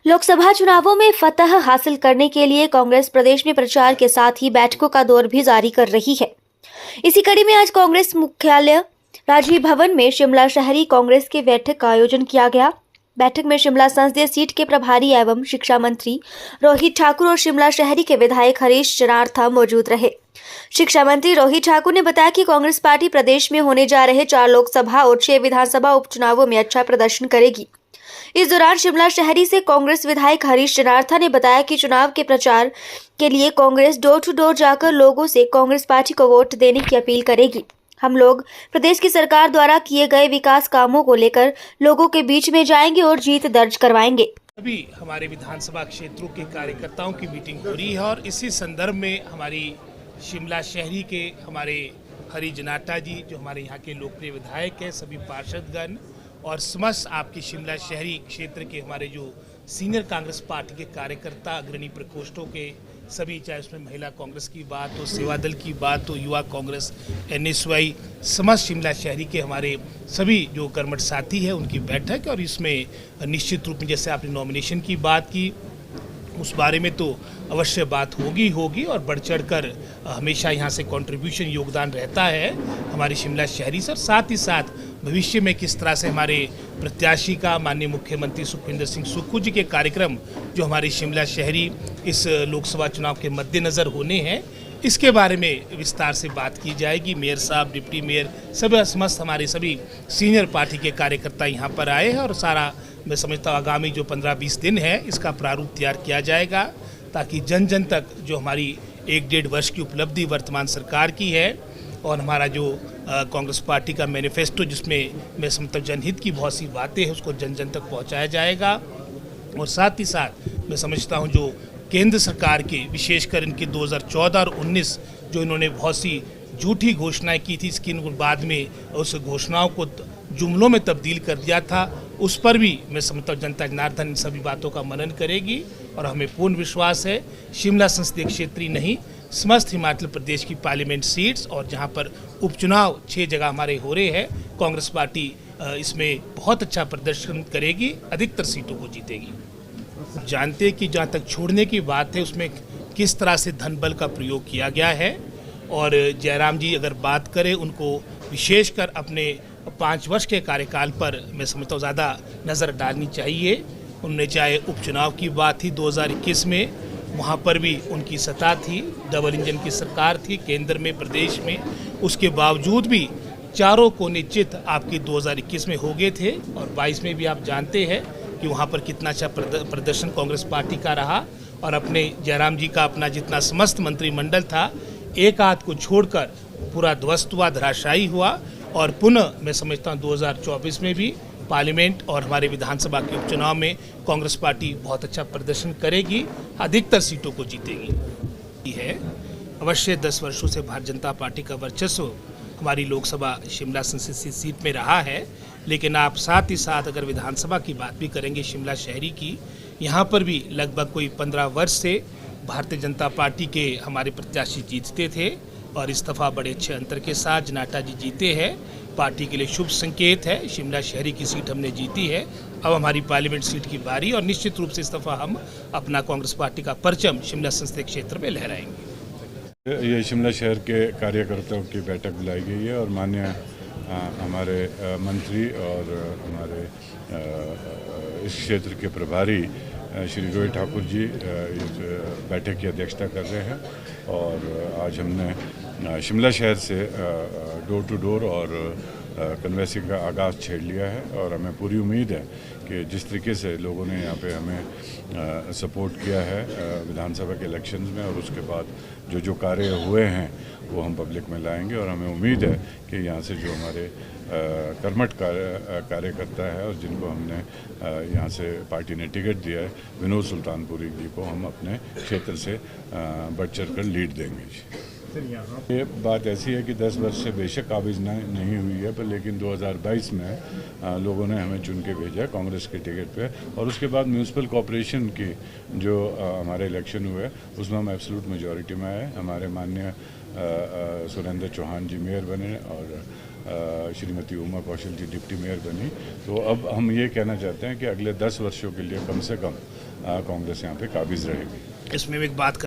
लोकसभा चुनावों में फतह हासिल करने के लिए कांग्रेस प्रदेश में प्रचार के साथ ही बैठकों का दौर भी जारी कर रही है। इसी कड़ी में आज कांग्रेस मुख्यालय राजीव भवन में शिमला शहरी कांग्रेस की बैठक का आयोजन किया गया। बैठक में शिमला संसदीय सीट के प्रभारी एवं शिक्षा मंत्री रोहित ठाकुर और शिमला शहरी के विधायक हरीश जनार्था मौजूद रहे। शिक्षा मंत्री रोहित ठाकुर ने बताया कि कांग्रेस पार्टी प्रदेश में होने जा रहे 4 लोकसभा और 6 विधानसभा उपचुनावों में अच्छा प्रदर्शन करेगी। इस दौरान शिमला शहरी से कांग्रेस विधायक हरीश जनार्था ने बताया कि चुनाव के प्रचार के लिए कांग्रेस डोर टू डोर जाकर लोगों से कांग्रेस पार्टी को वोट देने की अपील करेगी। हम लोग प्रदेश की सरकार द्वारा किए गए विकास कामों को लेकर लोगों के बीच में जाएंगे और जीत दर्ज करवाएंगे। अभी हमारे विधानसभा क्षेत्रों के कार्यकर्ताओं की मीटिंग हो रही है और इसी संदर्भ में हमारी शिमला शहरी के हमारे हरीश जनार्था जी, जो हमारे यहाँ के लोकप्रिय विधायक हैं, सभी पार्षदगण और समस्त आपके शिमला शहरी क्षेत्र के हमारे जो सीनियर कांग्रेस पार्टी के कार्यकर्ता, अग्रणी प्रकोष्ठों के सभी, चाहे उसमें महिला कांग्रेस की बात हो, सेवा दल की बात हो, युवा कांग्रेस, NSY, समस्त शिमला शहरी के हमारे सभी जो कर्मठ साथी हैं, उनकी बैठक। और इसमें निश्चित रूप में जैसे आपने नॉमिनेशन की बात की, उस बारे में तो अवश्य बात होगी और बढ़ चढ़ कर हमेशा यहाँ से कंट्रीब्यूशन, योगदान रहता है हमारी शिमला शहरी से। साथ ही साथ भविष्य में किस तरह से हमारे प्रत्याशी का माननीय मुख्यमंत्री सुखविंदर सिंह सुक्खू जी के कार्यक्रम जो हमारी शिमला शहरी इस लोकसभा चुनाव के मद्देनज़र होने हैं, इसके बारे में विस्तार से बात की जाएगी। मेयर साहब, डिप्टी मेयर, सभी समस्त हमारे सभी सीनियर पार्टी के कार्यकर्ता यहाँ पर आए हैं और सारा मैं समझता हूँ आगामी जो 15-20 दिन है इसका प्रारूप तैयार किया जाएगा, ताकि जन जन तक जो हमारी 1-1.5 वर्ष की उपलब्धि वर्तमान सरकार की है और हमारा जो कांग्रेस पार्टी का मैनिफेस्टो, जिसमें मैं समझता हूँ जनहित की बहुत सी बातें हैं, उसको जन जन तक पहुँचाया जाएगा। और साथ ही साथ मैं समझता हूँ जो केंद्र सरकार के, विशेषकर इनके 2014 और 19 जो इन्होंने बहुत सी झूठी घोषणाएं की थी, इसकी बाद में उस घोषणाओं को जुमलों में तब्दील कर दिया था, उस पर भी मैं समझता हूँ जनता जनार्दन इन सभी बातों का मनन करेगी। और हमें पूर्ण विश्वास है शिमला संसदीय क्षेत्र ही नहीं, समस्त हिमाचल प्रदेश की पार्लियामेंट सीट्स और जहाँ पर उपचुनाव 6 जगह हमारे हो रहे हैं, कांग्रेस पार्टी इसमें बहुत अच्छा प्रदर्शन करेगी, अधिकतर सीटों को जीतेगी। जानते हैं कि जहाँ तक छोड़ने की बात है, उसमें किस तरह से धन बल का प्रयोग किया गया है। और जयराम जी अगर बात करें, उनको विशेषकर अपने 5 वर्ष के कार्यकाल पर मैं समझता हूँ ज़्यादा नज़र डालनी चाहिए। उनने चाहे उपचुनाव की बात थी 2021 में, वहाँ पर भी उनकी सत्ता थी, डबल इंजन की सरकार थी केंद्र में, प्रदेश में, उसके बावजूद भी चारों को निश्चित आपकी 2021 में हो गए थे। और 22 में भी आप जानते हैं कि वहाँ पर कितना अच्छा प्रदर्शन कांग्रेस पार्टी का रहा। और अपने जयराम जी का अपना जितना समस्त मंत्रिमंडल था, एक आध को छोड़कर पूरा ध्वस्त हुआ, धराशायी हुआ। और पुनः मैं समझता हूँ 2024 में भी पार्लियामेंट और हमारे विधानसभा के उपचुनाव में कांग्रेस पार्टी बहुत अच्छा प्रदर्शन करेगी, अधिकतर सीटों को जीतेगी। है अवश्य 10 वर्षों से भारतीय जनता पार्टी का वर्चस्व हमारी लोकसभा शिमला संसदीय सीट में रहा है, लेकिन आप साथ ही साथ अगर विधानसभा की बात भी करेंगे शिमला शहरी की, यहाँ पर भी लगभग कोई 15 वर्ष से भारतीय जनता पार्टी के हमारे प्रत्याशी जीतते थे और इस दफ़ा बड़े अच्छे अंतर के साथ जनार्था जी जीते हैं। पार्टी के लिए शुभ संकेत है। शिमला शहरी की सीट हमने जीती है, अब हमारी पार्लियामेंट सीट की बारी, और निश्चित रूप से इस दफ़ा हम अपना कांग्रेस पार्टी का परचम शिमला संसदीय क्षेत्र में लहराएंगे। ये शिमला शहर के कार्यकर्ताओं की बैठक बुलाई गई है और माननीय हमारे मंत्री और हमारे इस क्षेत्र के प्रभारी श्री रोहित ठाकुर जी इस बैठक की अध्यक्षता कर रहे हैं। और आज हमने शिमला शहर से डोर टू डोर और कन्वेंसिंग का आगाज़ छेड़ लिया है और हमें पूरी उम्मीद है कि जिस तरीके से लोगों ने यहाँ पे हमें सपोर्ट किया है विधानसभा के इलेक्शंस में, और उसके बाद जो कार्य हुए हैं वो हम पब्लिक में लाएंगे। और हमें उम्मीद है कि यहाँ से जो हमारे कर्मठ कार्यकर्ता है और जिनको हमने यहाँ से पार्टी ने टिकट दिया है, विनोद सुल्तानपुरी जी को हम अपने क्षेत्र से बढ़ चढ़ कर लीड देंगे। ये बात ऐसी है कि 10 वर्ष से बेशक काबिज नहीं हुई है, पर लेकिन 2022 में लोगों ने हमें चुन के भेजा कांग्रेस के टिकट पे। और उसके बाद म्यूनसिपल कॉरपोरेशन की जो हमारे इलेक्शन हुए उसमें हम एब्सोल्यूट मेजॉरिटी में आए। हमारे माननीय सुरेंद्र चौहान जी मेयर बने और श्रीमती उमा कौशल जी डिप्टी मेयर बनी, तो अब हम ये कहना चाहते हैं कि अगले 10 वर्षों के लिए कम से कम कांग्रेस यहाँ पे काबिज रहेगी। इसमें एक बात